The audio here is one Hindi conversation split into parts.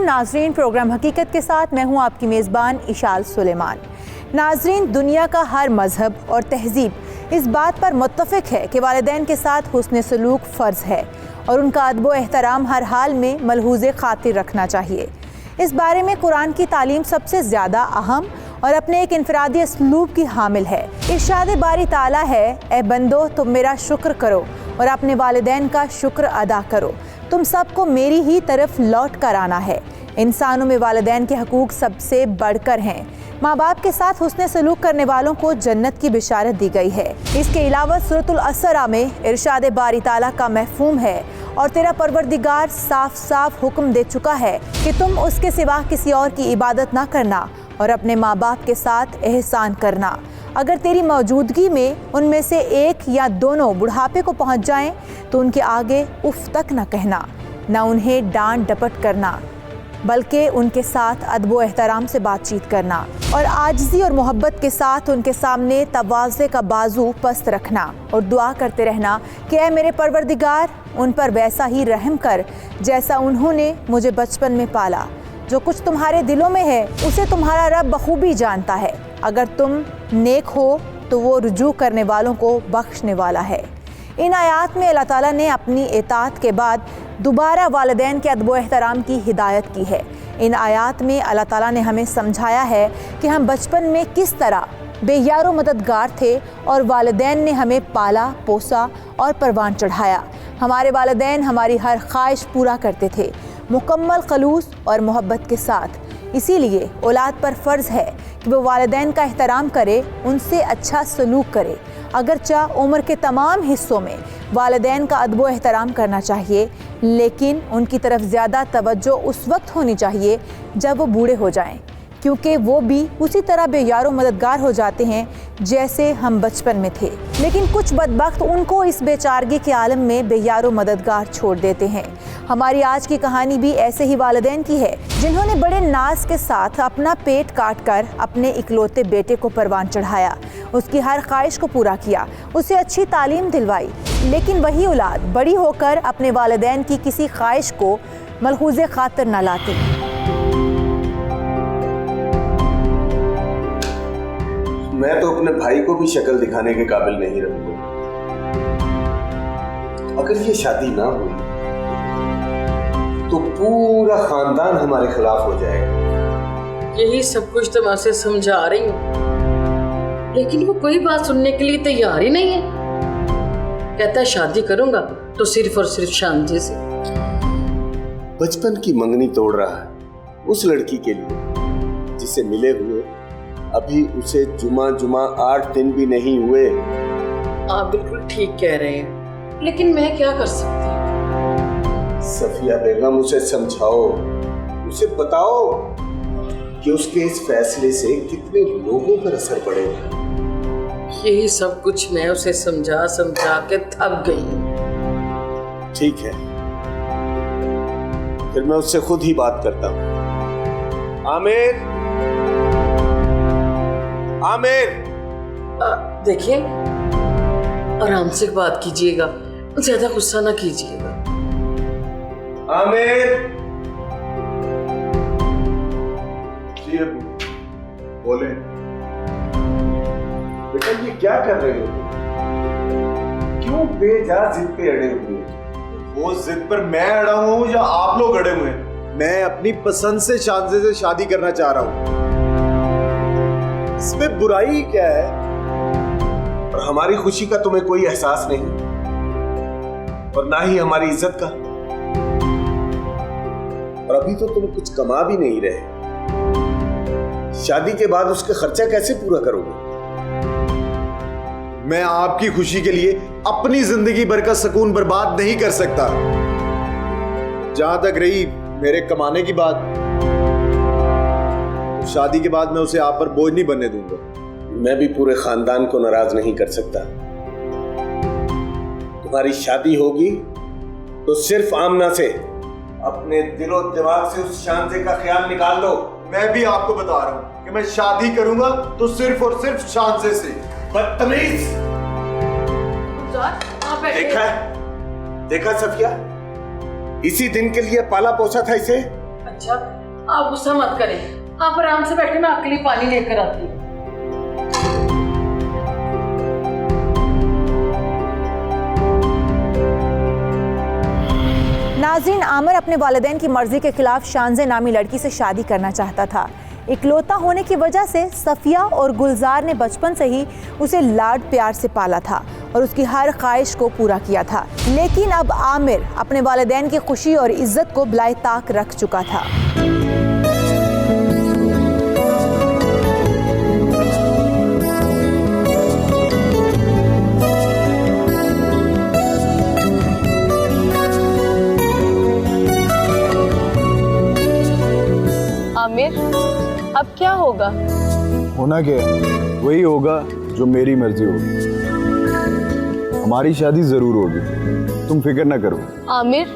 नाजरीन, प्रोग्राम हकीकत के साथ मैं हूं आपकी मेज़बान इशाल सुलेमान। नाजरीन, दुनिया का हर मजहब और तहजीब इस बात पर मुत्तफ़िक है कि वालिदैन के साथ हुस्न सलूक फ़र्ज़ है और उनका अदब व एहतराम हर हाल में मलहूज़े खातिर रखना चाहिए। इस बारे में कुरान की तालीम सबसे ज़्यादा अहम और अपने एक इनफरादी असलूब की हामिल है। इरशाद बारी ताला है, ए बंदो तुम मेरा शुक्र करो और अपने वालिदैन का शुक्र अदा करो, तुम सबको मेरी ही तरफ लौट कर आना है। इंसानों में वालिदैन के हकूक़ सबसे बढ़कर हैं। माँ बाप के साथ हुस्न सलूक करने वालों को जन्नत की बिशारत दी गई है। इसके अलावा सूरतुल असरा में इरशाद बारी ताला का मफ़हूम है, और तेरा परवरदिगार साफ साफ हुक्म दे चुका है कि तुम उसके सिवा किसी और की इबादत ना करना और अपने माँ बाप के साथ एहसान करना। अगर तेरी मौजूदगी में उनमें से एक या दोनों बुढ़ापे को पहुँच जाएं तो उनके आगे उफ तक न कहना, न उन्हें डांट डपट करना, बल्कि उनके साथ अदब व एहतराम से बातचीत करना और आजिज़ी और मोहब्बत के साथ उनके सामने तवाज़े का बाजू पस्त रखना और दुआ करते रहना कि ऐ मेरे परवरदिगार, उन पर वैसा ही रहम कर जैसा उन्होंने मुझे बचपन में पाला। जो कुछ तुम्हारे दिलों में है उसे तुम्हारा रब बखूबी जानता है। अगर तुम नेक हो तो वो रुजू करने वालों को बख्शने वाला है। इन आयात में अल्लाह ताला ने अपनी इताअत के बाद दोबारा वालिदैन के अदब व एहतराम की हिदायत की है। इन आयात में अल्लाह ताला ने हमें समझाया है कि हम बचपन में किस तरह बेयारो मददगार थे और वालिदैन ने हमें पाला पोसा और परवान चढ़ाया। हमारे वालिदैन हमारी हर ख्वाहिश पूरा करते थे, मुकम्मल खलूस और मोहब्बत के साथ। इसीलिए औलाद पर फ़र्ज़ है कि वो वालिदैन का एहतराम करे, उनसे अच्छा सलूक करे। अगरचा उम्र के तमाम हिस्सों में वालिदैन का अदब व एहतराम करना चाहिए, लेकिन उनकी तरफ ज़्यादा तवज्जो उस वक्त होनी चाहिए जब वो बूढ़े हो जाएं, क्योंकि वो भी उसी तरह बेयारो मददगार हो जाते हैं जैसे हम बचपन में थे। लेकिन कुछ बदबख्त उनको इस बेचारगी के आलम में बेयारो मददगार छोड़ देते हैं। हमारी आज की कहानी भी ऐसे ही वालिदैन की है, जिन्होंने बड़े नाज के साथ अपना पेट काट कर अपने इकलौते बेटे को परवान चढ़ाया, उसकी हर ख्वाहिश को पूरा किया, उसे अच्छी तालीम दिलवाई। लेकिन वही औलाद बड़ी होकर अपने वालिदैन की किसी ख्वाहिश को मलहूज़े खातिर न लाती। मैं तो अपने भाई को भी शक्ल दिखाने के काबिल नहीं रहूंगा। अगर ये शादी ना हुई तो पूरा खानदान हमारे खिलाफ हो जाएगा। यही सब कुछ तो मैं उसे समझा रही हूँ, लेकिन वो कोई बात सुनने के लिए तैयार ही नहीं है। कहता है शादी करूंगा तो सिर्फ और सिर्फ शांति से। बचपन की मंगनी तोड़ रहा है उस लड़की के लिए जिसे मिले हुए अभी उसे जुमा 8 दिन भी नहीं हुए। आप बिल्कुल ठीक कह रहे हैं, लेकिन मैं क्या कर सकती हूँ? सफिया बेगम, उसे समझाओ, उसे बताओ कि उसके इस फैसले से कितने लोगों पर असर पड़ेगा। यही सब कुछ मैं उसे समझा समझा के थक गई हूँ। ठीक है, फिर मैं उससे खुद ही बात करता हूँ। आमिर, आमिर, देखिए आराम से बात कीजिएगा, ज्यादा गुस्सा ना कीजिएगा। आमिर, जी अबू बोले। बेटा ये क्या कर रहे हो? क्यों बेजा जिद पे अड़े हुए? वो जिद पर मैं अड़ा हुआ हूँ या आप लोग अड़े हुए हैं? मैं अपनी पसंद से शांति से शादी करना चाह रहा हूँ। इसमें बुराई क्या है? और हमारी खुशी का तुम्हें कोई एहसास नहीं, और ना ही हमारी इज्जत का। और अभी तो तुम कुछ कमा भी नहीं रहे। शादी के बाद उसका खर्चा कैसे पूरा करोगे? मैं आपकी खुशी के लिए अपनी जिंदगी भर का सुकून बर्बाद नहीं कर सकता। जहां तक रही मेरे कमाने की बात, तो शादी के बाद मैं उसे आप पर बोझ नहीं बनने दूंगा। मैं भी पूरे खानदान को नाराज नहीं कर सकता। तुम्हारी शादी होगी तो सिर्फ आमना से। अपने दिलो दिमाग से उस शांति का ख्याल निकाल दो। मैं भी आपको बता रहा हूं कि मैं शादी करूंगा तो सिर्फ और सिर्फ शांति से। बदतमीज! देखा है? देखा सफिया, इसी दिन के लिए पाला पोसा था इसे। अच्छा आप गुस्सा मत करें, आप आराम से बैठे, मैं आपके लिए पानी लेकर आती हूँ। नाज़रीन, आमिर अपने वालिदैन की मर्जी के खिलाफ शानज़े नामी लड़की से शादी करना चाहता था। इकलौता होने की वजह से सफ़िया और गुलजार ने बचपन से ही उसे लाड प्यार से पाला था और उसकी हर ख्वाहिश को पूरा किया था। लेकिन अब आमिर अपने वालिदैन की खुशी और इज्जत को बिलाए ताक रख चुका था। आमिर, अब क्या होगा? होना क्या है? वही होगा जो मेरी मर्जी होगी। हमारी शादी जरूर होगी, तुम फिक्र ना करो। आमिर,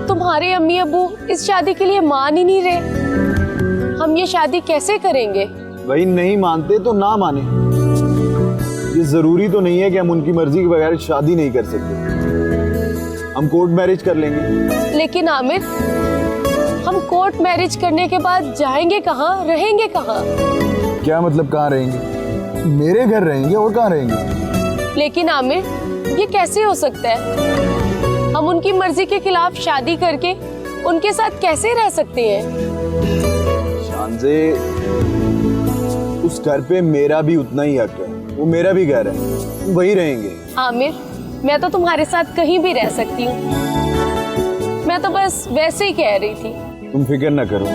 तुम्हारे अम्मी अब्बू इस शादी के लिए मान ही नहीं रहे। हम ये शादी कैसे करेंगे? वही नहीं मानते तो ना माने। ये जरूरी तो नहीं है कि हम उनकी मर्जी के बगैर शादी नहीं कर सकते। हम कोर्ट मैरिज कर लेंगे। लेकिन आमिर, हम कोर्ट मैरिज करने के बाद जाएंगे कहाँ, रहेंगे कहाँ? क्या मतलब कहाँ रहेंगे? मेरे घर रहेंगे, और कहाँ रहेंगे? लेकिन आमिर, ये कैसे हो सकता है? हम उनकी मर्जी के खिलाफ शादी करके उनके साथ कैसे रह सकते हैं? शानज़े, उस घर पे मेरा भी उतना ही हक है। वो मेरा भी घर है, वही रहेंगे। आमिर, मैं तो तुम्हारे साथ कहीं भी रह सकती हूँ। मैं तो बस वैसे ही कह रही थी। तुम फिक्र ना करो,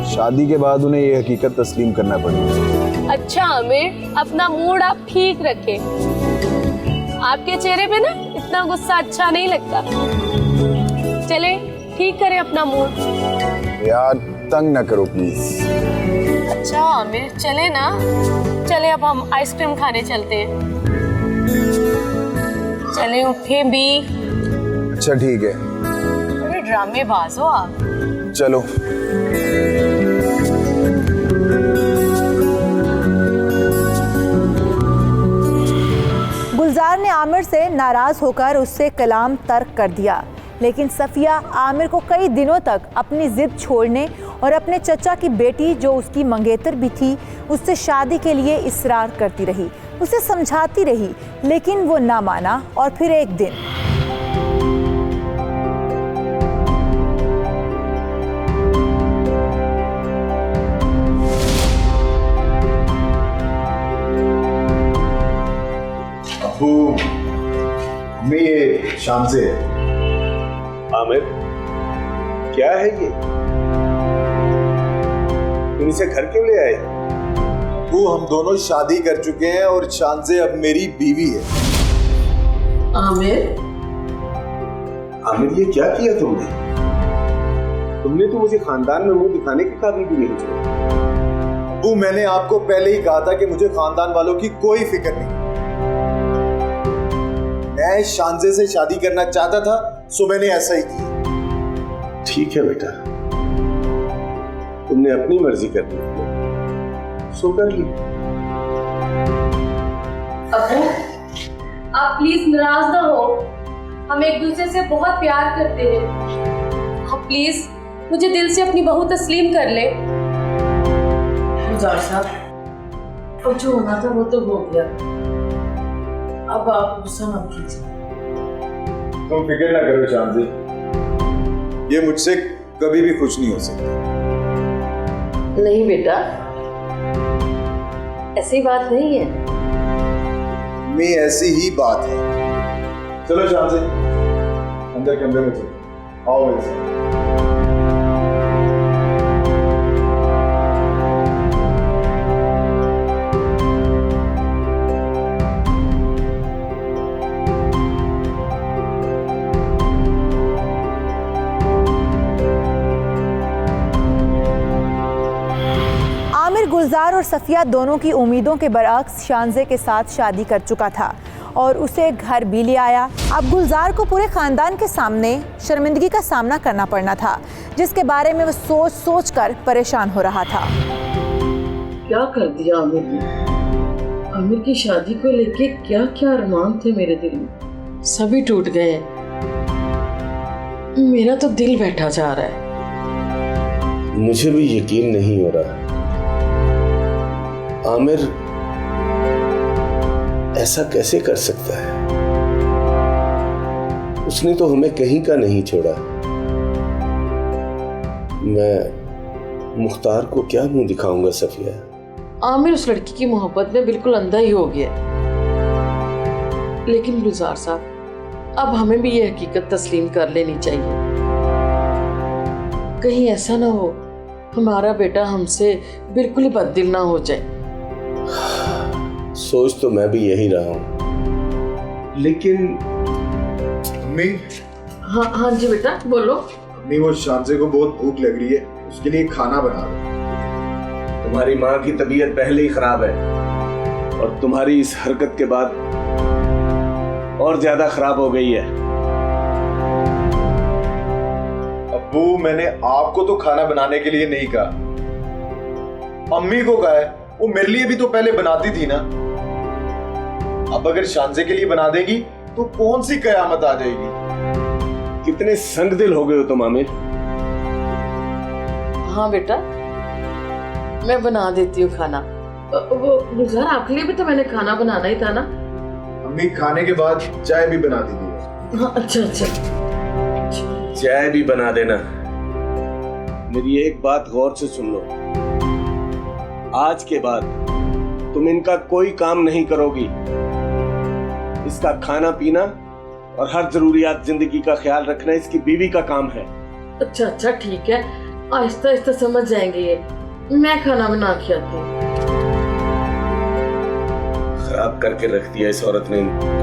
शादी के बाद उन्हें ये हकीकत तस्लीम करना पड़ेगा। अच्छा आमिर, अपना मूड आप ठीक रखें। आपके चेहरे पे ना इतना गुस्सा अच्छा नहीं लगता। चले, ठीक करें अपना मूड। यार तंग ना करो प्लीज। अच्छा आमिर, चले ना। चले, अब हम आइसक्रीम खाने चलते हैं। चले, उठे भी। अच्छा ठीक है। अरे ड्रामेबाज हो आप। चलो। गुलजार ने आमिर से नाराज होकर उससे कलाम तर्क कर दिया, लेकिन सफ़िया आमिर को कई दिनों तक अपनी जिद छोड़ने और अपने चचा की बेटी जो उसकी मंगेतर भी थी उससे शादी के लिए इसरार करती रही। उसे समझाती रही, लेकिन वो ना माना। और फिर एक दिन मैं ये शानज़े है। आमिर, क्या है ये? तुम इसे घर क्यों ले आए? वो हम दोनों शादी कर चुके हैं और शानज़े अब मेरी बीवी है। आमिर, आमिर ये क्या किया तुमने? तुमने तो मुझे खानदान में मुंह दिखाने के काबिल भी नहीं छोड़ा। वो मैंने आपको पहले ही कहा था कि मुझे खानदान वालों की कोई फिक्र नहीं। मैं शानज़े से शादी करना चाहता था, सो मैंने ऐसा ही किया। ठीक है बेटा, तुमने अपनी मर्जी कर ली, सो कर ली। अबू, आप प्लीज नाराज ना हो। हम एक दूसरे से बहुत प्यार करते हैं। आप प्लीज मुझे दिल से अपनी बहू तस्लीम कर ले। गुलजार साहब, अब जो होना था वो तो हो गया। अब आप गुस्सा मत कीजिए। तुम फिक्र ना करो शानज़े, ये मुझसे कभी भी खुश नहीं हो सकती। नहीं बेटा, ऐसी बात नहीं है। मैं ऐसी ही बात है। चलो शानज़े, अंदर कमरे में चलो। आओ मेरे साथ। गुलजार और सफ़िया दोनों की उम्मीदों के बरअक्स शानज़े के साथ शादी कर चुका था और उसे घर भी ले आया। अब गुलजार को पूरे ख़ानदान के सामने शर्मिंदगी का सामना करना पड़ना था, जिसके बारे में वो सोच सोच कर परेशान हो रहा था। क्या कर दिया आमिर ने? आमिर की शादी को लेके क्या क्या अरमान थे मेरे दिल में, सभी टूट गए। मेरा तो दिल बैठा जा रहा है। मुझे भी यकीन नहीं हो रहा। आमिर ऐसा कैसे कर सकता है? उसने तो हमें कहीं का नहीं छोड़ा। मैं मुख्तार को क्या मुंह दिखाऊंगा सफिया? आमिर उस लड़की की मोहब्बत में बिल्कुल अंधा ही हो गया। लेकिन गुलजार साहब, अब हमें भी ये हकीकत तस्लीम कर लेनी चाहिए। कहीं ऐसा ना हो हमारा बेटा हमसे बिल्कुल ही बददिल ना हो जाए। सोच तो मैं भी यही रहा हूं, लेकिन अम्मी, हाँ जी बेटा बोलो। अम्मी वो शांजे को बहुत भूख लग रही है, उसके लिए खाना बना दो। तुम्हारी माँ की तबीयत पहले ही खराब है और तुम्हारी इस हरकत के बाद और ज्यादा खराब हो गई है। अब्बू, मैंने आपको तो खाना बनाने के लिए नहीं कहा, अम्मी को कहा है। वो मेरे लिए भी तो पहले बनाती थी ना। अब अगर शांजे के लिए बना देगी तो कौन सी कयामत आ जाएगी। कितने संगदिल हो गए हो तुम आमिर। हाँ बेटा, मैं बना देती हूँ खाना। वो गुलजार, आपके लिए भी तो मैंने खाना बनाना ही था ना। अम्मी, खाने के बाद चाय भी बना दीजिए। हाँ अच्छा। चाय भी बना देना। मेरी एक बात गौर से सुन लो, आज के बाद तुम इनका कोई काम नहीं करोगी। इसका खाना पीना और हर जरूरियात जिंदगी का ख्याल रखना इसकी बीवी का काम है। अच्छा ठीक है, आहिस्ता आहिस्ता समझ जाएंगे ये। मैं खाना बना के आती हूँ। खराब करके रख दिया इस औरत ने इनको।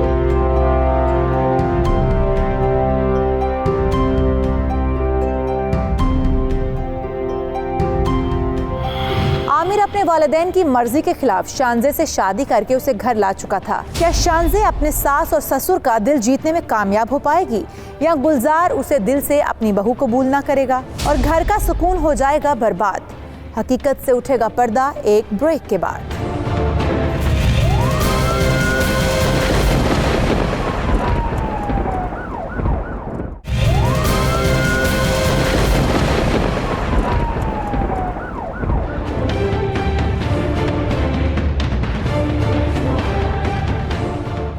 आमिर अपने वालिदैन की मर्जी के खिलाफ शांजे से शादी करके उसे घर ला चुका था। क्या शांजे अपने सास और ससुर का दिल जीतने में कामयाब हो पाएगी या गुलजार उसे दिल से अपनी बहू कबूल ना करेगा और घर का सुकून हो जाएगा बर्बाद? हकीकत से उठेगा पर्दा एक ब्रेक के बाद।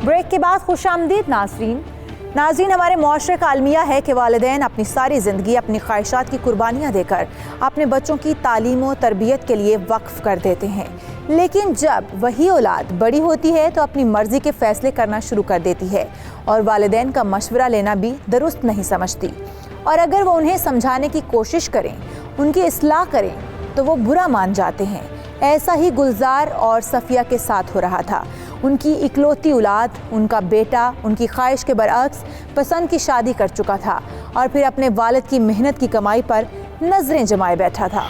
ब्रेक के बाद खुशामदीद नाज़रीन। हमारे मुआशरे का अलमिया है कि वालिदैन अपनी सारी ज़िंदगी अपनी ख्वाहिशात की कुर्बानियाँ देकर अपने बच्चों की तालीम और तरबियत के लिए वक्फ कर देते हैं, लेकिन जब वही औलाद बड़ी होती है तो अपनी मर्ज़ी के फ़ैसले करना शुरू कर देती है और वालिदैन का मशवरा लेना भी दुरुस्त नहीं समझती। और अगर वो उन्हें समझाने की कोशिश करें, उनकी इस्लाह करें तो वो बुरा मान जाते हैं। ऐसा ही गुलजार और सफिया के साथ हो रहा था। उनकी इकलौती औलाद, उनका बेटा, उनकी ख्वाहिश के बरअक्स पसंद की शादी कर चुका था और फिर अपने वालिद की मेहनत की कमाई पर नजरें जमाए बैठा था।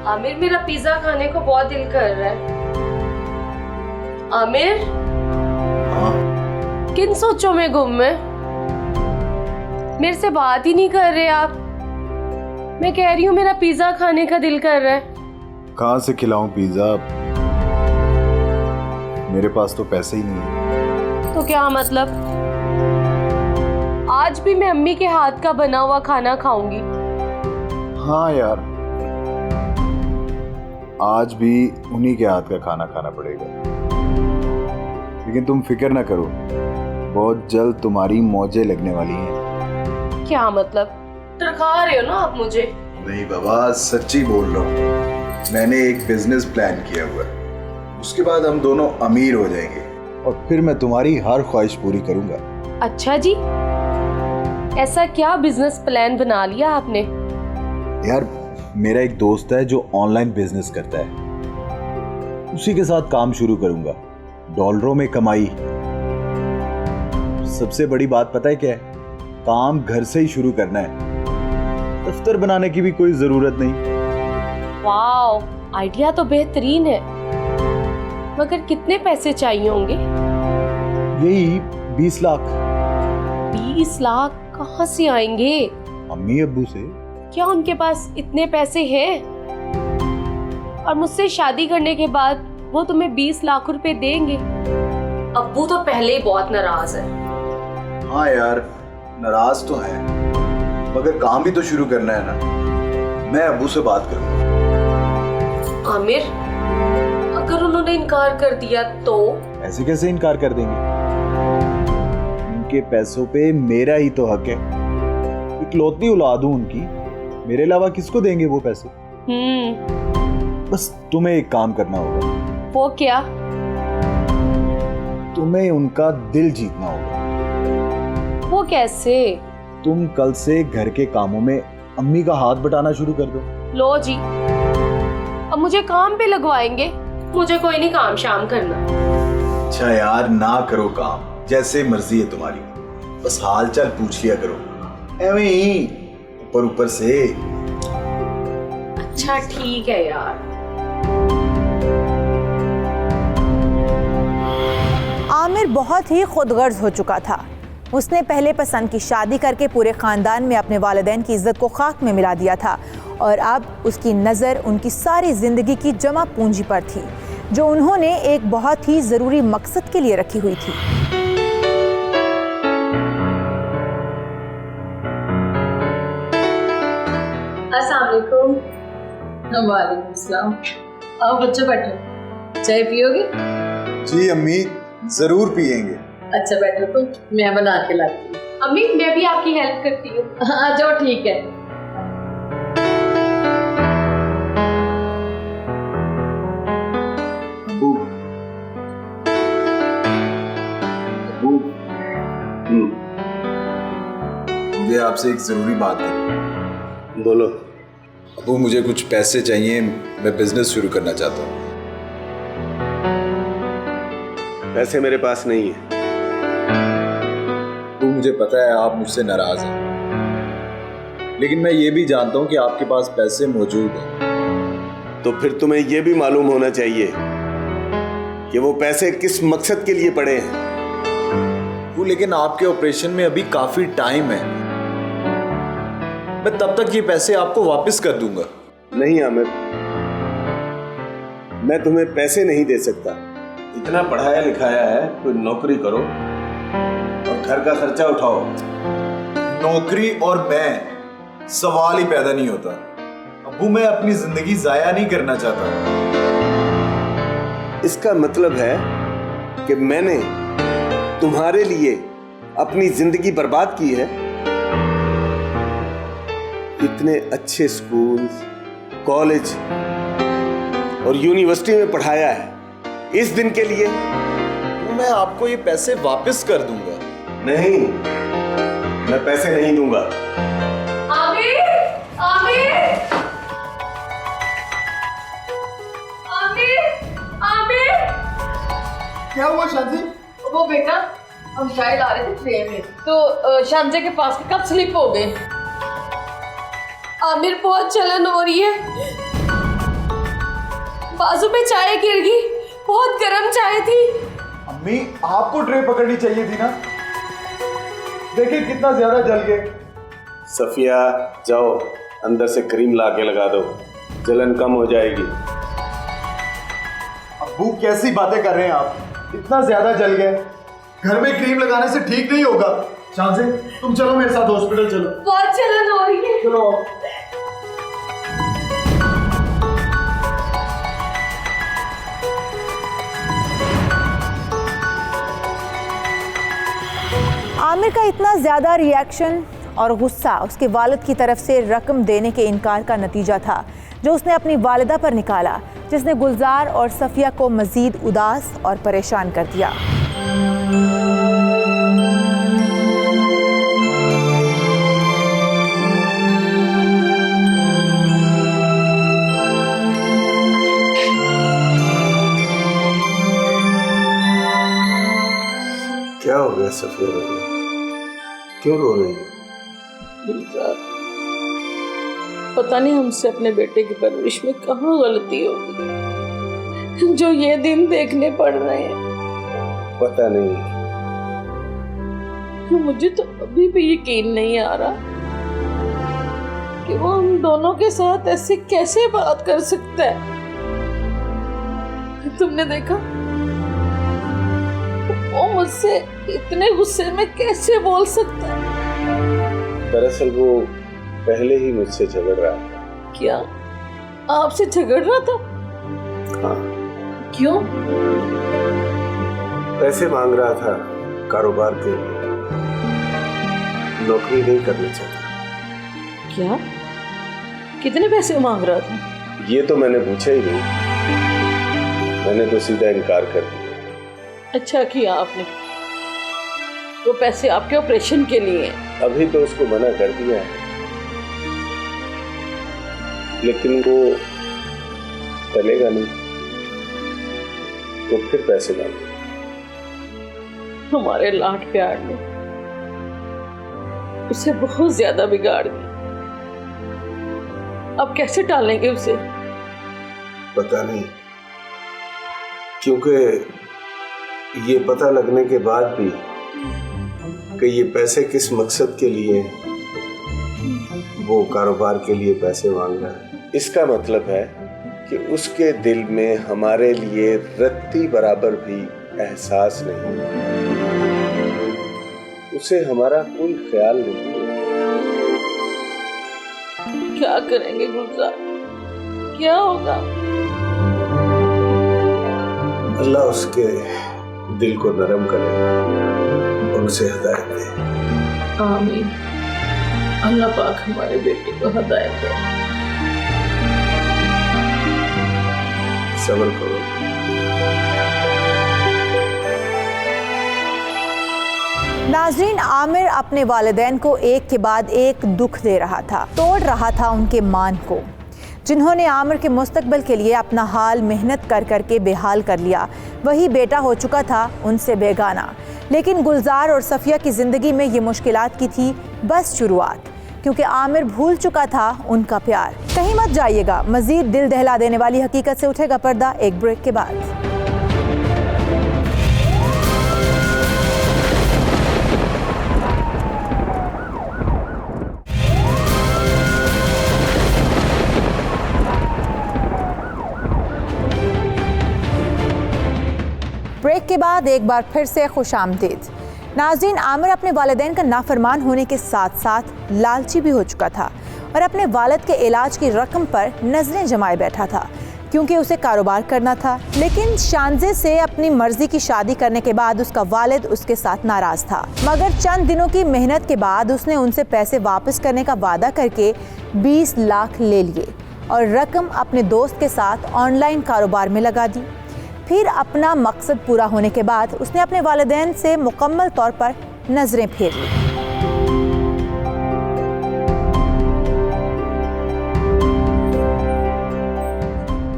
आमिर, मेरा पिज्जा खाने को बहुत दिल कर रहा है। आमिर, किन सोचों में गुम है? मेरे से बात ही नहीं कर रहे आप। मैं कह रही हूँ मेरा पिज्जा खाने का दिल कर रहा है। कहाँ से खिलाऊं पिज्जा? मेरे पास तो पैसे ही नहीं है। तो क्या मतलब? आज भी मैं अम्मी के हाथ का बना हुआ खाना खाऊंगी। हाँ यार, आज भी उन्हीं के हाथ का खाना खाना पड़ेगा। लेकिन तुम फिक्र ना करो, बहुत जल्द तुम्हारी मौजें लगने वाली हैं। क्या मतलब? तरखा रहे हो ना आप मुझे? नहीं बाबा, सच्ची बोल रहा हूँ। मैंने एक बिजनेस प्लान किया हुआ है। उसके बाद हम दोनों अमीर हो जाएंगे और फिर मैं तुम्हारी हर ख्वाहिश पूरी करूंगा। अच्छा जी, ऐसा क्या बिजनेस प्लान बना लिया आपने? यार, मेरा एक दोस्त है जो ऑनलाइन बिजनेस करता है। उसी के साथ काम शुरू करूंगा। डॉलरों में कमाई। सबसे बड़ी बात पता है क्या है? काम घर से ही शुरू करना है। दफ्तर बनाने की भी कोई जरूरत नहीं। वाओ, आइडिया तो बेहतरीन है। मगर कितने पैसे चाहिए होंगे? यही 20 लाख। 20 लाख कहाँ से आएंगे? अम्मी अब्बू से। क्या उनके पास इतने पैसे हैं? और मुझसे शादी करने के बाद वो तुम्हें 20 लाख रुपए देंगे। अब्बू तो पहले ही बहुत नाराज है। हाँ यार, नाराज तो है, मगर काम भी तो शुरू करना है ना। मैं अब्बू से बात करूंगा। आमिर, अगर उन्होंने इनकार कर दिया तो? ऐसे कैसे इनकार कर देंगे? उनके पैसों पे मेरा ही तो हक है। इकलौती औलाद हूं उनकी, मेरे अलावा किसको देंगे वो पैसे? बस तुम्हें एक काम करना होगा। वो क्या? तुम्हें उनका दिल जीतना होगा। वो कैसे? तुम कल से घर के कामों में अम्मी का हाथ बटाना शुरू कर दो। लो जी, अब मुझे काम पे लगवाएंगे? मुझे कोई नहीं काम शाम करना। अच्छा यार, ना करो काम, जैसे मर्जी है तुम्हारी, बस हाल चाल पूछ लिया करो, एवं ही ऊपर ऊपर से। अच्छा ठीक है यार। आमिर बहुत ही खुदगर्ज हो चुका था। उसने पहले पसंद की शादी करके पूरे ख़ानदान में अपने वालिदैन की इज्जत को खाक में मिला दिया था और अब उसकी नज़र उनकी सारी ज़िंदगी की जमा पूंजी पर थी, जो उन्होंने एक बहुत ही ज़रूरी मकसद के लिए रखी हुई थी। अस्सलाम वालेकुम। वालेकुम सलाम। आओ बच्चों बैठो, चाय पियोगे? जी अम्मी, जरूर पियेंगे। अच्छा बैठो, तो मैं बना के लाती हूँ। अम्मी, मैं भी आपकी हेल्प करती हूँ। हाँ जाओ, ठीक है। मुझे आपसे एक जरूरी बात है। बोलो। अबू, मुझे कुछ पैसे चाहिए, मैं बिजनेस शुरू करना चाहता हूँ। पैसे मेरे पास नहीं है। अबू, मुझे पता है आप मुझसे नाराज हैं, लेकिन मैं ये भी जानता हूँ कि आपके पास पैसे मौजूद हैं। तो फिर तुम्हें यह भी मालूम होना चाहिए कि वो पैसे किस मकसद के लिए पड़े हैं। वो लेकिन आपके ऑपरेशन में अभी काफी टाइम है, मैं तब तक ये पैसे आपको वापस कर दूंगा। नहीं आमिर, मैं तुम्हें पैसे नहीं दे सकता। इतना पढ़ाया लिखाया है, कोई नौकरी करो और घर का खर्चा उठाओ। नौकरी और मैं सवाल ही पैदा नहीं होता। अबू, मैं अपनी जिंदगी जाया नहीं करना चाहता। इसका मतलब है कि मैंने तुम्हारे लिए अपनी जिंदगी बर्बाद की है। इतने अच्छे स्कूल, कॉलेज और यूनिवर्सिटी में पढ़ाया है, इस दिन के लिए? मैं आपको ये पैसे वापस कर दूंगा। नहीं, मैं पैसे नहीं दूंगा। आमिर, आमिर, आमिर, आमिर। क्या हुआ शांति? वो बेटा, हम चाय ला रहे थे ट्रे में, तो शांजे के पास कब स्लिप हो गए। आमिर, बहुत जलन हो रही है, बाजू में चाय गिर गई, बहुत गर्म चाय थी। अम्मी, आपको ट्रे पकड़नी चाहिए थी ना, देखिए कितना ज्यादा जल गए। सफिया, जाओ अंदर से क्रीम ला के लगा दो, जलन कम हो जाएगी। अब्बू, कैसी बातें कर रहे हैं आप? इतना ज्यादा जल गए, घर में क्रीम लगाने से ठीक नहीं होगा। शांति, तुम चलो मेरे साथ हॉस्पिटल चलो। बहुत जलन हो रही है। चलो। आमिर का इतना ज़्यादा रिएक्शन और गुस्सा उसके वालिद की तरफ से रकम देने के इनकार का नतीजा था, जो उसने अपनी वालिदा पर निकाला, जिसने गुलजार और सफिया को मज़ीद उदास और परेशान कर दिया। क्या हो गया सफिया, क्यों रो रही है? पता नहीं हमसे अपने बेटे की परवरिश में कहाँ गलती हो गई, जो ये दिन देखने पड़ रहे हैं। पता नहीं, मुझे तो अभी भी यकीन नहीं आ रहा कि वो हम दोनों के साथ ऐसे कैसे बात कर सकता है। तुमने देखा वो मुझसे इतने गुस्से में कैसे बोल सकता है? दरअसल वो पहले ही मुझसे झगड़ रहा था। क्या आपसे झगड़ रहा था? हाँ, क्यों? पैसे मांग रहा था कारोबार के लिए, नौकरी नहीं करना चाहता। क्या? कितने पैसे मांग रहा था? ये तो मैंने पूछा ही नहीं, मैंने तो सीधा इनकार कर दिया। अच्छा किया आपने, वो पैसे आपके ऑपरेशन के लिए हैं। अभी तो उसको मना कर दिया है, लेकिन वो चलेगा नहीं, तो फिर पैसे मांगे। हमारे लाड प्यार ने उसे बहुत ज्यादा बिगाड़ दिया। अब कैसे टालेंगे उसे? पता नहीं, क्योंकि ये पता लगने के बाद भी कि ये पैसे किस मकसद के लिए, वो कारोबार के लिए पैसे मांग रहा है, इसका मतलब है कि उसके दिल में हमारे लिए रत्ती बराबर भी एहसास नहीं है, उसे हमारा कोई ख्याल नहीं है। क्या करेंगे गुलजार? क्या होगा? अल्लाह उसके दिल को नरम करे और उसे हिदायत दे। आमीन। अल्लाह पाक हमारे बेटे को हिदायत दे। सब्र करो। नाजरीन, आमिर अपने वालिदैन को एक के बाद एक दुख दे रहा था, तोड़ रहा था उनके मान को, जिन्होंने आमिर के मुस्तकबिल के लिए अपना हाल मेहनत कर कर के बेहाल कर लिया। वही बेटा हो चुका था उनसे बेगाना। लेकिन गुलजार और सफिया की ज़िंदगी में ये मुश्किलात की थी बस शुरुआत, क्योंकि आमिर भूल चुका था उनका प्यार। कहीं मत जाइएगा, मज़ीद दिल दहला देने वाली हकीकत से उठेगा पर्दा एक ब्रेक के बाद। ब्रेक के बाद एक बार फिर से खुशामदीद। नाज़रीन, आमिर अपने वालिदैन का नाफरमान होने के साथ साथ लालची भी हो चुका था और अपने वालिद के इलाज की रकम पर नजरें जमाए बैठा था, क्योंकि उसे कारोबार करना था। लेकिन शानजे से अपनी मर्जी की शादी करने के बाद उसका वालिद उसके साथ नाराज था, मगर चंद दिनों की मेहनत के बाद उसने उनसे पैसे वापस करने का वादा करके 20 लाख ले लिए और रकम अपने दोस्त के साथ ऑनलाइन कारोबार में लगा दी। फिर अपना मकसद पूरा होने के बाद उसने अपने वालिदैन से मुकम्मल तौर पर नजरें फेर ली।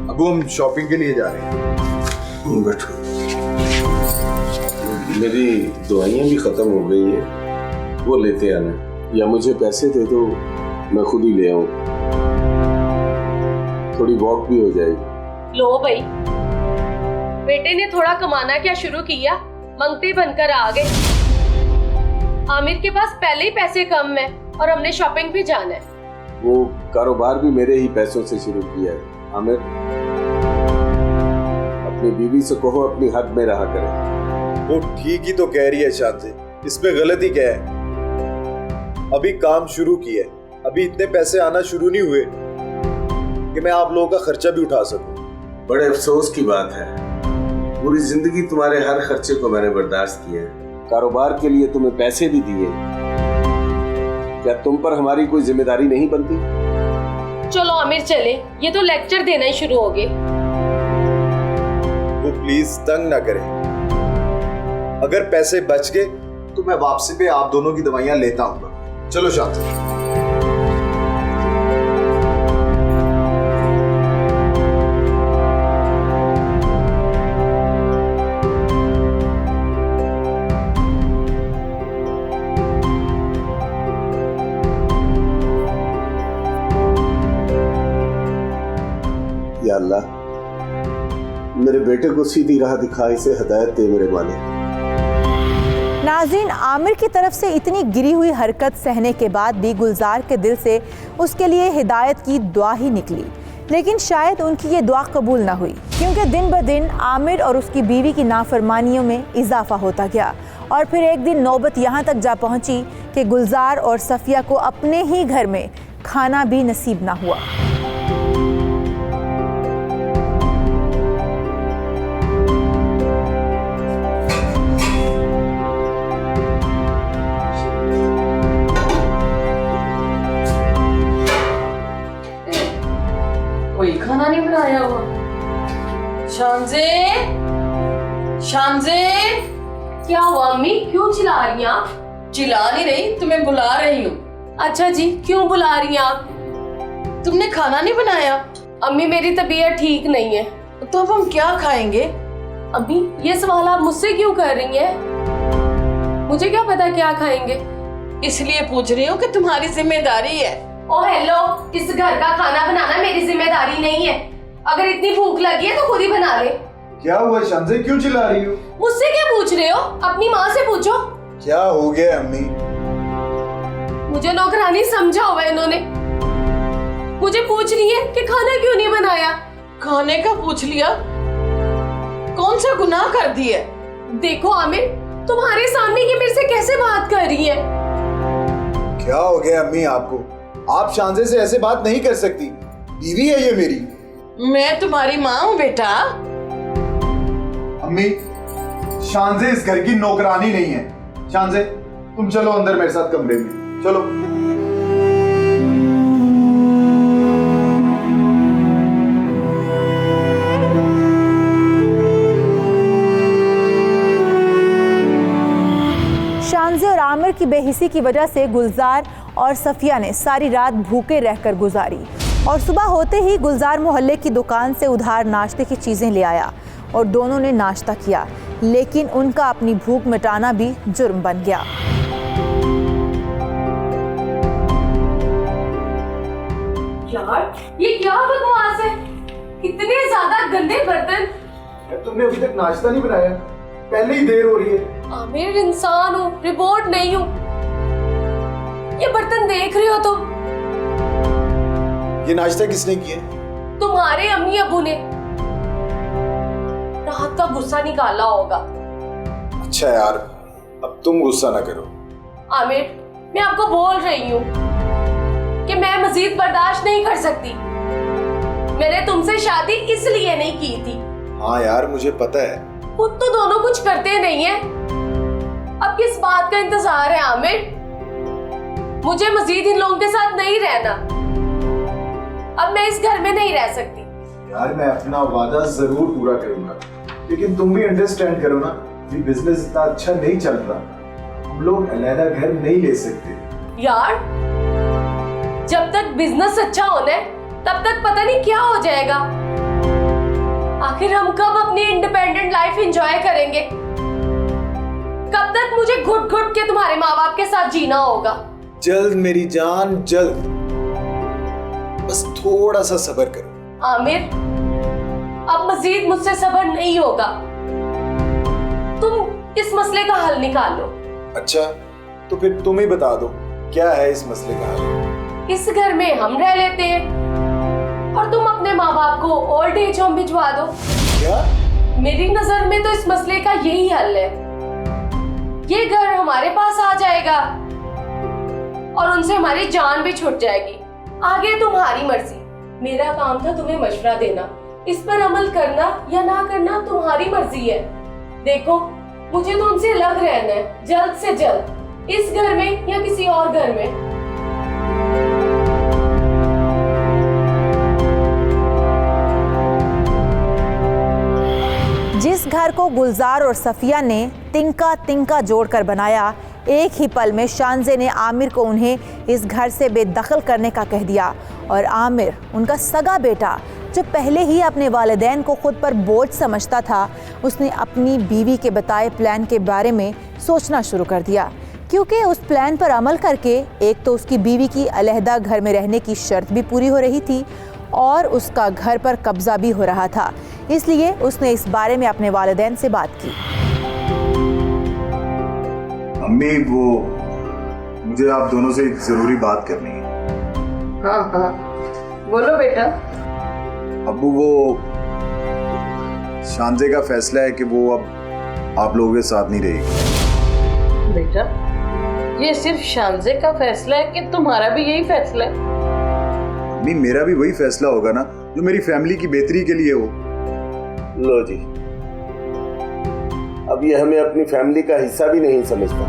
अब हम शॉपिंग के लिए जा रहे हैं। बैठो, मेरी दवाइयाँ भी खत्म हो गई है, वो लेते आना, या मुझे पैसे दे दो, मैं खुद ही ले आऊँ, थोड़ी वॉक भी हो जाएगी। लो भाई, बेटे ने थोड़ा कमाना क्या शुरू किया, मंगते बनकर आ गए। आमिर के पास पहले ही पैसे कम है और हमने शॉपिंग भी जाना है। वो कारोबार भी मेरे ही पैसों से शुरू किया है। आमिर, अपनी बीवी से कहो अपनी हद में रहा करे। वो ठीक ही तो कह रही है शांति, इसमें गलती क्या है? अभी काम शुरू किया है, अभी इतने पैसे आना शुरू नहीं हुए कि मैं आप लोगों का खर्चा भी उठा सकूं। बड़े अफसोस की बात है, पूरी जिंदगी तुम्हारे हर खर्चे को मैंने बर्दाश्त किया है, कारोबार के लिए तुम्हें पैसे भी दिए, क्या तुम पर हमारी कोई जिम्मेदारी नहीं बनती? चलो आमिर चले, ये तो लेक्चर देना ही शुरू हो गए। वो प्लीज तंग ना करें, अगर पैसे बच गए तो मैं वापसी पे आप दोनों की दवाइयां लेता हूँ। चलो शांति। या अल्लाह, मेरे बेटे को सीधी राह दिखा, इसे हिदायत दे मेरे मालिक। नाज़रीन, आमिर की तरफ से इतनी गिरी हुई हरकत सहने के बाद भी गुलजार के दिल से उसके लिए हिदायत की दुआ ही निकली। लेकिन शायद उनकी ये दुआ कबूल ना हुई, क्योंकि दिन ब दिन आमिर और उसकी बीवी की नाफरमानियों में इजाफा होता गया और फिर एक दिन नौबत यहाँ तक जा पहुँची कि गुलजार और सफिया को अपने ही घर में खाना भी नसीब ना हुआ। कोई खाना नहीं बनाया हुआ। शांजे, शांजे, क्या हुआ अम्मी, क्यों चिल्ला रही हैं आप? चिल्ला नहीं रही, तुम्हें बुला रही हूँ। अच्छा जी, क्यों बुला रही हैं आप? तुमने खाना नहीं बनाया? अम्मी मेरी तबीयत ठीक नहीं है। तो अब हम क्या खाएंगे? अम्मी ये सवाल आप मुझसे क्यों कर रही हैं? मुझे क्या पता क्या खाएंगे। इसलिए पूछ रही हूँ कि तुम्हारी जिम्मेदारी है। ओ हेलो, इस घर का खाना बनाना मेरी जिम्मेदारी नहीं है। अगर इतनी भूख लगी है तो खुद ही बना ले। क्या हुआ शांजे, क्यों चिल्ला रही हो? मुझसे क्या पूछ रहे हो? अपनी माँ से पूछो। क्या हो गया अम्मी? मुझे नौकरानी समझा हुआ है इन्होंने। मुझे पूछ रही है कि खाना क्यों नहीं बनाया। खाने का पूछ लिया? कौन सा गुनाह कर दिया? देखो आमिर, तुम्हारे सामने ये मेरे से कैसे बात कर रही है। क्या हो गया अम्मी आपको? आप शांजे से ऐसे बात नहीं कर सकती, बीवी है ये मेरी। मैं तुम्हारी माँ हूँ बेटा। अम्मी, शांजे इस घर की नौकरानी नहीं है। शांजे, तुम चलो अंदर मेरे साथ कमरे में, चलो। शांजे और आमिर की बेहिसी की वजह से गुलजार और सफिया ने सारी रात भूखे रहकर गुजारी और सुबह होते ही गुलजार मोहल्ले की दुकान से उधार नाश्ते की चीज़ें ले आया और दोनों ने नाश्ता किया, लेकिन उनका अपनी भूख मिटाना भी जुर्म बन गया। यार ये क्या बकवास है? इतने ज्यादा गंदे बर्तन। तुमने अभी तक नाश्ता नहीं बनाया, पहले ही देर हो रही है। आमिर इंसान हूँ, रिपोर्ट नहीं हूँ। ये बर्तन देख रहे हो तुम? ये नाश्ता किसने किया? तुम्हारे अम्मी अबू ने रात का गुस्सा निकाला होगा। अच्छा यार, अब तुम गुस्सा ना करो। आमिर, मैं आपको बोल रही हूँ कि मैं मजीद बर्दाश्त नहीं कर सकती। मैंने तुमसे शादी इसलिए नहीं की थी। हाँ यार, मुझे पता है। खुद तो दोनों कुछ करते नहीं है, अब किस बात का इंतजार है आमिर? मुझे मजीद इन लोगों के साथ नहीं रहना। अब मैं इस घर में नहीं रह सकती। यार मैं अपना वादा जरूर पूरा करूंगा, लेकिन तुम भी अंडरस्टैंड करो ना, ये बिजनेस इतना अच्छा नहीं चल रहा। हम लोग अलग घर नहीं ले सकते। यार जब तक बिजनेस अच्छा होना है तब तक पता नहीं क्या हो जाएगा। आखिर हम कब अपनी इंडिपेंडेंट लाइफ एंजॉय करेंगे? कब तक मुझे घुट घुट के तुम्हारे माँ बाप के साथ जीना होगा? जल्द मेरी जान, जल्द। बस थोड़ा सा सब्र करो। आमिर, अब मजीद मुझसे सब्र नहीं होगा। तुम इस मसले का हल निकाल लो। अच्छा, तो फिर तुम ही बता दो, क्या है इस मसले का हल? इस घर में हम रह लेते हैं और तुम अपने माँ बाप को ओल्ड एज होम भिजवा दो। क्या? मेरी नजर में तो इस मसले का यही हल है। ये घर हमारे पास आ जाएगा और उनसे हमारी जान भी छूट जाएगी। आगे तुम्हारी मर्जी। मेरा काम था तुम्हें मशवरा देना, इस पर अमल करना या ना करना तुम्हारी मर्जी है। देखो, मुझे तो उनसे अलग रहना है, जल्द से जल्द, इस घर में या किसी और घर में। जिस घर को गुलजार और सफिया ने तिनका तिनका जोड़कर बनाया, एक ही पल में शांजे ने आमिर को उन्हें इस घर से बेदखल करने का कह दिया और आमिर, उनका सगा बेटा, जो पहले ही अपने वालिदैन को खुद पर बोझ समझता था, उसने अपनी बीवी के बताए प्लान के बारे में सोचना शुरू कर दिया, क्योंकि उस प्लान पर अमल करके एक तो उसकी बीवी की अलहदा घर में रहने की शर्त भी पूरी हो रही थी और उसका घर पर कब्जा भी हो रहा था। इसलिए उसने इस बारे में अपने वालिदैन से बात की। अम्मी, वो मुझे आप दोनों से एक जरूरी बात करनी है। हाँ हाँ, बोलो बेटा। अब्बू वो शांजे का फैसला है कि वो अब आप लोगों के साथ नहीं रहेगी। बेटा, ये सिर्फ शांजे का फैसला है कि तुम्हारा भी यही फैसला है? नहीं, मेरा भी वही फैसला होगा ना जो मेरी फैमिली की बेहतरी के लिए हो। लो जी, अब ये हमें अपनी फैमिली का हिस्सा भी नहीं समझता।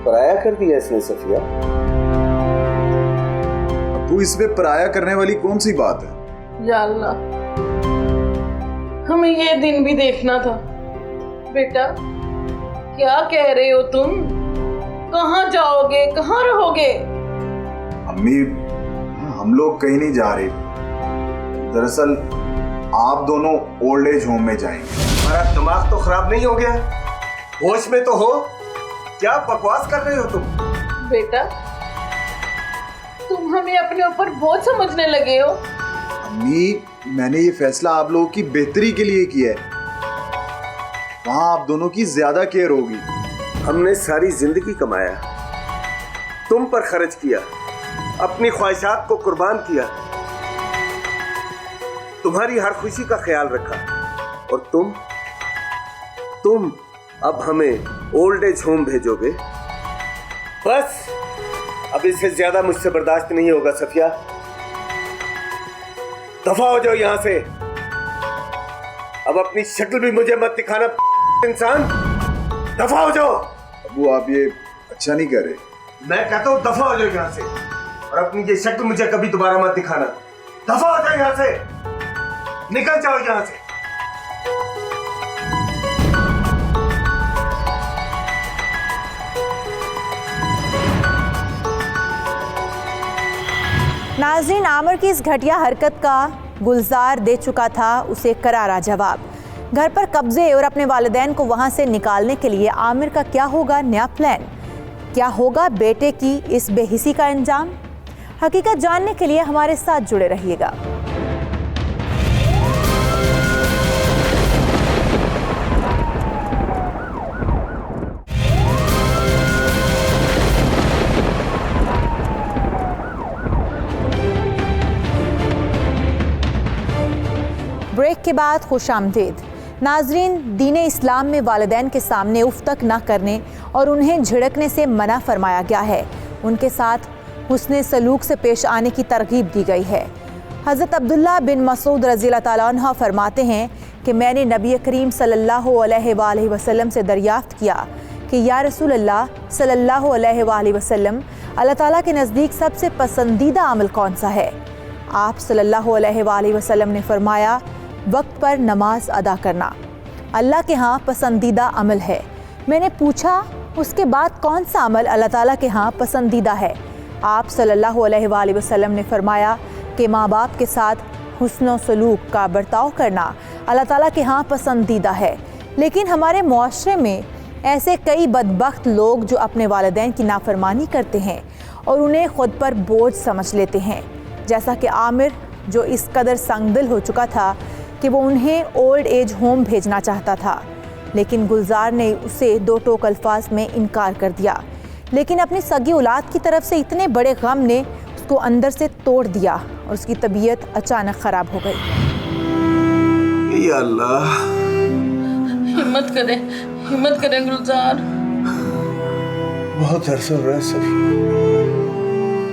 पराया कर दिया इसने सफिया। अब्बू, इसमें पराया करने वाली कौन सी बात है? या अल्लाह, हमें ये दिन भी देखना था। बेटा, क्या कह रहे हो तुम? कहाँ जाओगे, कहाँ रहोगे? अम्मी, हम लोग कहीं नहीं जा रहे। दरअसल आप दोनों ओल्ड एज होम में जाएंगे। हमारा दिमाग तो खराब नहीं हो गया? होश में तो हो? क्या बकवास कर रहे हो तुम? बेटा, तुम हमें अपने ऊपर बोझ समझने लगे हो। अम्मी, मैंने ये फैसला आप लोगों की बेहतरी के लिए किया है। वहां आप दोनों की ज्यादा केयर होगी। हमने सारी जिंदगी कमाया, तुम पर खर्च किया, अपनी ख्वाहिशात को कुर्बान किया, तुम्हारी हर खुशी का ख्याल रखा, और तुम अब हमें ओल्ड एज होम भेजोगे? बस, अब इससे ज्यादा मुझसे बर्दाश्त नहीं होगा सफिया। दफा हो जाओ यहां से। अब अपनी शक्ल भी मुझे मत दिखाना इंसान। दफा हो जाओ। अब्बू, आप ये अच्छा नहीं कर रहे। मैं कहता हूं दफा हो जाओ यहां से, और अपनी ये शक्ल मुझे कभी दोबारा मत दिखाना। दफा हो जाओ यहां से, निकल जाओ यहां से। नाज़रीन, आमिर की इस घटिया हरकत का गुलजार दे चुका था उसे करारा जवाब। घर पर कब्जे और अपने वालिदैन को वहां से निकालने के लिए आमिर का क्या होगा नया प्लान? क्या होगा बेटे की इस बेहिसी का अंजाम? हकीकत जानने के लिए हमारे साथ जुड़े रहिएगा। ब्रेक के बाद खुशामदीद। नाजरीन, दीन इस्लाम में वालिदैन के सामने उफ तक न करने और उन्हें झिड़कने से मना फरमाया गया है। उनके साथ हुस्ने सलूक से पेश आने की तरगीब दी गई है। हज़रत अब्दुल्ला बिन मसूद रज़ी अल्लाह ताला अन्हु फरमाते हैं कि मैंने नबी करीम सल्लल्लाहु अलैहि वसल्लम से दरियाफ़्त किया कि या रसूल अल्लाह सल्लल्लाहु अलैहि वसल्लम, अल्लाह ताला के नज़दीक सबसे पसंदीदा अमल कौन सा है? आप सल्लल्लाहु अलैहि वसल्लम ने फरमाया, वक्त पर नमाज अदा करना अल्लाह के यहाँ पसंदीदा अमल है। मैंने पूछा, उसके बाद कौन सा अमल अल्लाह ताला के यहाँ पसंदीदा है? आप सल्लल्लाहु अलैहि वसल्लम ने फरमाया कि माँ बाप के साथ हुस्न सलूक का बर्ताव करना अल्लाह ताला के यहाँ पसंदीदा है। लेकिन हमारे मुआशरे में ऐसे कई बदबख्त लोग जो अपने वालिदैन की नाफरमानी करते हैं और उन्हें ख़ुद पर बोझ समझ लेते हैं, जैसा कि आमिर, जो इस कदर संगदिल हो चुका था कि वो उन्हें ओल्ड एज होम भेजना चाहता था, लेकिन गुलजार ने उसे दो टोक अल्फाज में इनकार कर दिया। लेकिन अपनी सगी औलाद की तरफ से इतने बड़े गम ने उसको अंदर से तोड़ दिया और उसकी तबीयत अचानक ख़राब हो गई। या अल्लाह, हिम्मत करें गुलजार। बहुत दर्द हो रहा है सफिया,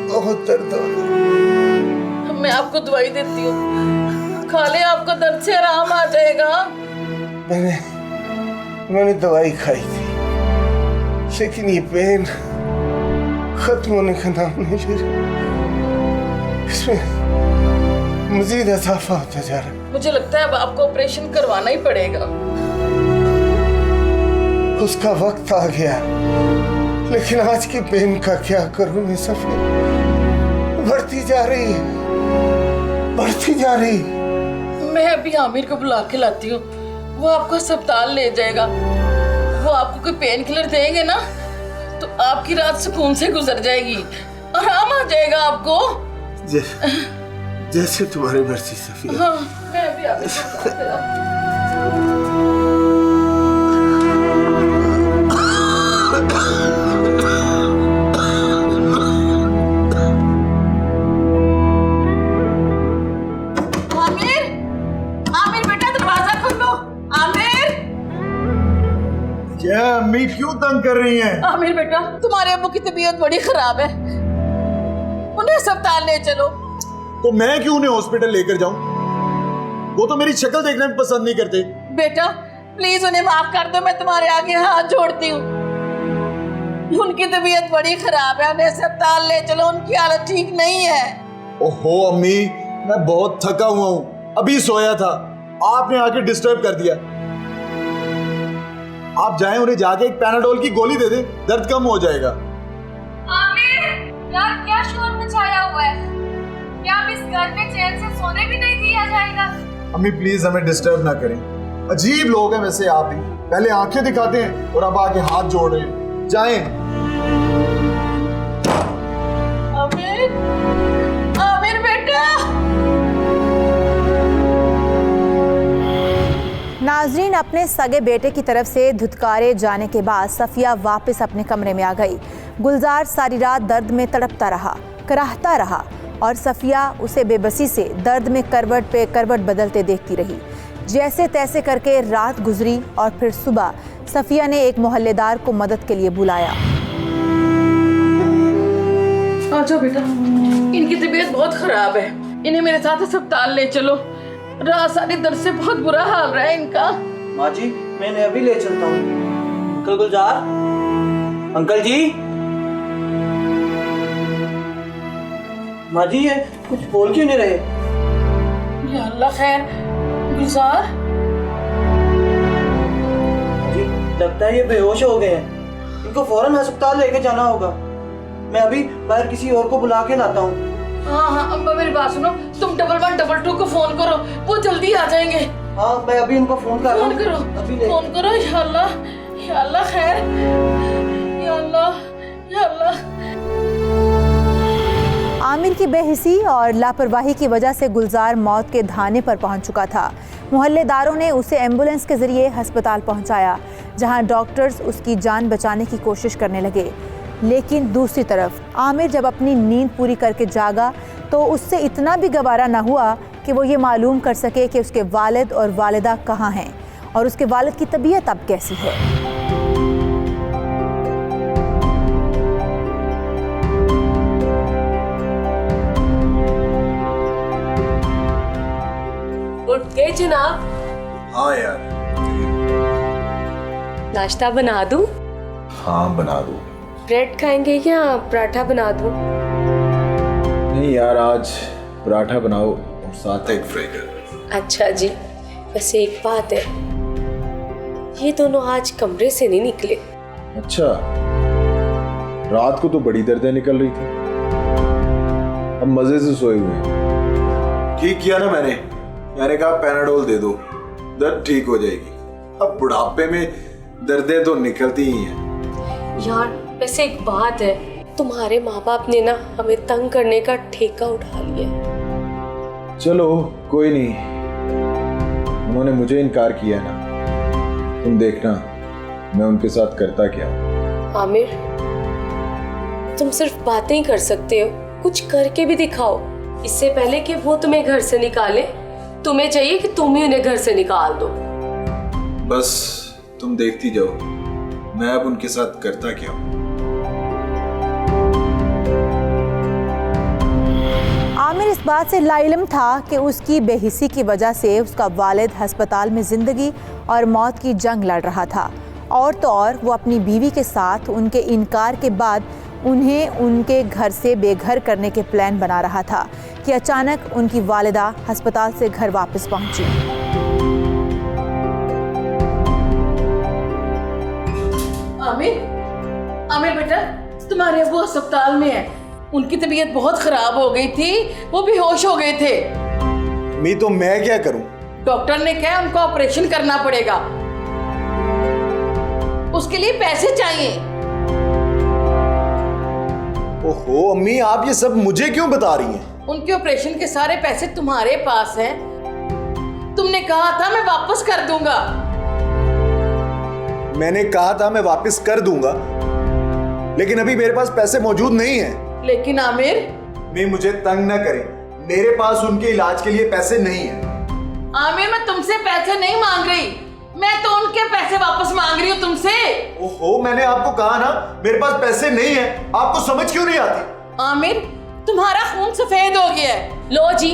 बहुत दर्द हो रहा है। मैं आपको दवाई देती हूँ, खा ले, आपको दर्द से आराम आ जाएगा। मैंने दवाई खाई थी, लेकिन ये पेन खत्म होने का नाम नहीं ले रहा। इसमें मजीद इजाफा होता जा रहा है। मुझे लगता है अब आपको ऑपरेशन करवाना ही पड़ेगा। उसका वक्त आ गया, लेकिन आज की पेन का क्या करूं मैं सफिया? बढ़ती जा रही है, बढ़ती जा रही है। मैं अभी आमिर को बुला के लाती हूँ, वो आपको अस्पताल ले जाएगा। वो आपको कोई पेन किलर देंगे ना, तो आपकी रात सुकून से गुजर जाएगी, आराम आ जाएगा आपको। जैसे तुम्हारी मर्जी सफिया। हाँ, मैं अभी आमिर को बुला के लाती हूँ। क्या अम्मी क्यों तंग कर रही हैं? आमिर बेटा, तुम्हारे अब्बू की तबीयत बड़ी खराब है, उन्हें अस्पताल ले चलो। तो मैं क्यों उन्हें हॉस्पिटल लेकर जाऊं? वो तो मेरी शक्ल देखना भी पसंद नहीं करते। बेटा प्लीज उन्हें माफ कर दो, मैं तुम्हारे आगे हाथ जोड़ती हूँ। उनकी तबीयत बड़ी खराब है, उन्हें अस्पताल ले चलो, उनकी हालत ठीक नहीं है। ओहो अम्मी, मैं बहुत थका हुआ हूँ, अभी सोया था, आपने आके डिस्टर्ब कर दिया। आप जाएं, उन्हें जाके एक पैनाडोल की गोली दे दें, दर्द कम हो जाएगा। आमिर, यार क्या शोर मचाया हुआ है? क्या अब इस घर में चैन से सोने भी नहीं दिया जाएगा? अम्मी प्लीज हमें डिस्टर्ब ना करें, अजीब लोग हैं वैसे आप ही। पहले आंखें दिखाते हैं और अब आके हाथ जोड़ रहे हैं। जाएं। आमिर, आमिर बेटा। नाजरीन, अपने सगे बेटे की तरफ से धुतकारे जाने के बाद सफिया वापस अपने कमरे में आ गई। गुलजार सारी रात दर्द में तड़पता रहा, कराहता रहा और सफिया उसे बेबसी से दर्द में करवट पे करवट बदलते देखती रही। जैसे तैसे करके रात गुजरी और फिर सुबह सफिया ने एक मोहल्लेदार को मदद के लिए बुलाया। आजा बेटा, इनकी तबीयत बहुत खराब है, इन्हें मेरे साथ अस्पताल ले चलो। रात सारी दर्द से बहुत बुरा हाल रहा है इनका। माँ जी, मैंने अभी ले चलता हूँ। अंकल गुलजार, अंकल जी। माँ जी, ये कुछ बोल क्यों नहीं रहे? या अल्लाह खैर। गुलजार जी, लगता है ये बेहोश हो गए हैं, इनको फौरन अस्पताल लेके जाना होगा। मैं अभी बाहर किसी और को बुला के लाता हूँ। हाँ हाँ अब्बा मेरी बात सुनो, तुम 1112 को फोन करो, वो जल्दी आ जाएंगे। हाँ, मैं अभी उनको फोन कर रहा हूँ। फोन करो, अभी ले। फोन करो। या अल्लाह खैर। या अल्लाह। आमिर की बेहिसी और लापरवाही की वजह से गुलजार मौत के धाने पर पहुंच चुका था। मोहल्लेदारों ने उसे एम्बुलेंस के जरिए अस्पताल पहुंचाया, जहां डॉक्टर्स उसकी जान बचाने की कोशिश करने लगे। लेकिन दूसरी तरफ आमिर जब अपनी नींद पूरी करके जागा तो उससे इतना भी गवारा न हुआ कि वो ये मालूम कर सके कि उसके वालिद और वालिदा कहाँ हैं और उसके वालिद की तबीयत अब कैसी है। उठ गए जनाब? हाँ यार। नाश्ता बना दूं? हाँ बना दो। ब्रेड खाएंगे या पराठा बना दूं? नहीं यार, आज पराठा बनाओ और साथ एक फ्राई कर। अच्छा जी, वैसे एक बात है, ये दोनों आज कमरे से नहीं निकले। अच्छा, रात को तो बड़ी दर्दें निकल रही थी, अब मजे से सोए हुए हैं। ठीक किया ना मैंने कहा पैनाडोल दे दो, दर्द ठीक हो जाएगी। अब बुढ़ापे में दर्दें तो निकलती ही हैं। यार वैसे एक बात है, तुम्हारे माँ बाप ने ना हमें तंग करने का ठेका उठा लिया है। चलो कोई नहीं, उन्होंने मुझे इनकार किया ना, तुम देखना मैं उनके साथ करता क्या हूं। आमिर, तुम सिर्फ बातें ही कर सकते हो, कुछ करके भी दिखाओ। इससे पहले कि वो तुम्हें घर से निकाले, तुम्हें चाहिए कि तुम ही उन्हें घर से निकाल दो। बस तुम देखती जाओ मैं अब उनके साथ करता क्या हूं। आमिर इस बात से लाइलम था कि उसकी बेहिसी की वजह से उसका वालिद अस्पताल में ज़िंदगी और मौत की जंग लड़ रहा था, और तो और वो अपनी बीवी के साथ उनके इनकार के बाद उन्हें उनके घर से बेघर करने के प्लान बना रहा था कि अचानक उनकी वालिदा अस्पताल से घर वापस पहुंची। आमिर बेटा, तुम्हारे अब्बू अस्पताल में है, उनकी तबीयत बहुत खराब हो गई थी, वो बेहोश हो गए थे। मैं तो मैं क्या करूं? डॉक्टर ने कहा उनको ऑपरेशन करना पड़ेगा, उसके लिए पैसे चाहिए। ओहो अम्मी, आप ये सब मुझे क्यों बता रही हैं? उनके ऑपरेशन के सारे पैसे तुम्हारे पास हैं, तुमने कहा था मैं वापस कर दूंगा। मैंने कहा था मैं वापस कर दूंगा, लेकिन अभी मेरे पास पैसे मौजूद नहीं हैं। लेकिन आमिर, मैं मुझे तंग ना करें, मेरे पास उनके इलाज के लिए पैसे नहीं हैं। आमिर मैं तुमसे पैसे नहीं मांग रही, मैं तो उनके पैसे वापस मांग रही हूँ तुमसे। ओहो, मैंने आपको कहा ना मेरे पास पैसे नहीं है, आपको समझ क्यों नहीं आती? आमिर, तुम्हारा खून सफेद हो गया है। लो जी,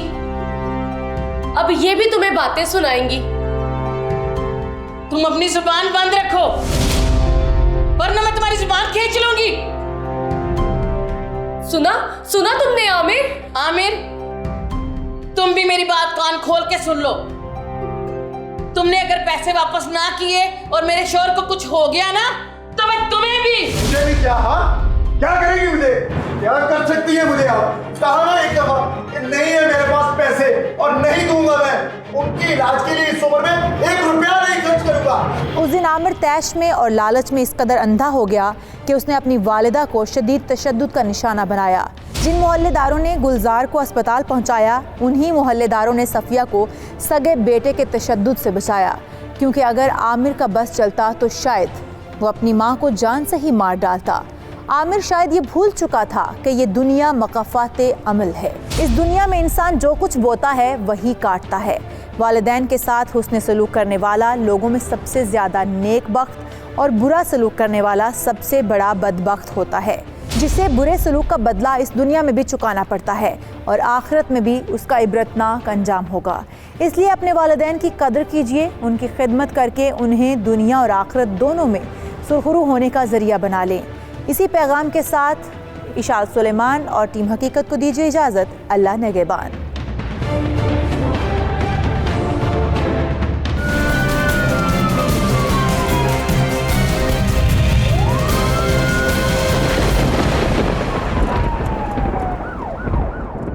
अब ये भी तुम्हें बातें सुनाएंगी। तुम अपनी जुबान बंद रखो, वरना मैं तुम्हारी जुबान खींच लूंगी। सुना सुना तुमने आमिर? आमिर, तुम भी मेरी बात कान खोल के सुन लो। तुमने अगर पैसे वापस ना किए और मेरे शोहर को कुछ हो गया ना, तो मैं तुम्हें भी। मुझे भी क्या? हाँ, क्या करेगी मुझे? क्या कर सकती है मुझे आप? कहा ना एक दफा कि नहीं है मेरे पास पैसे और नहीं दूंगा मैं। उनकी इलाज के लिए इस उम्र में 1 रुपया नहीं खर्च करूंगा। उस दिन आमिर तैश में और लालच में इस कदर अंधा हो गया कि उसने अपनी वालिदा को शदीद तशद्दुद का निशाना बनाया। जिन मोहल्लेदारों ने गुलजार को अस्पताल पहुंचाया, उन्हीं मोहल्लेदारों ने सफिया को सगे बेटे के तशद्दुद से बचाया, क्योंकि अगर आमिर का बस चलता तो शायद वो अपनी माँ को जान से ही मार डालता। आमिर शायद ये भूल चुका था कि ये दुनिया मक़फ़ाते अमल है। इस दुनिया में इंसान जो कुछ बोता है वही काटता है। वालिदैन के साथ हुस्न सलूक करने वाला लोगों में सबसे ज़्यादा नेकबख्त और बुरा सलूक करने वाला सबसे बड़ा बदबख्त होता है, जिसे बुरे सलूक का बदला इस दुनिया में भी चुकाना पड़ता है और आखिरत में भी उसका इबरतनाक अंजाम होगा। इसलिए अपने वालिदैन की कदर कीजिए, उनकी खिदमत करके उन्हें दुनिया और आखिरत दोनों में सुरखरू होने का ज़रिया बना लें। इसी पैगाम के साथ इशाल सुलेमान और टीम हकीकत को दीजिए इजाज़त। अल्लाह निगहबान।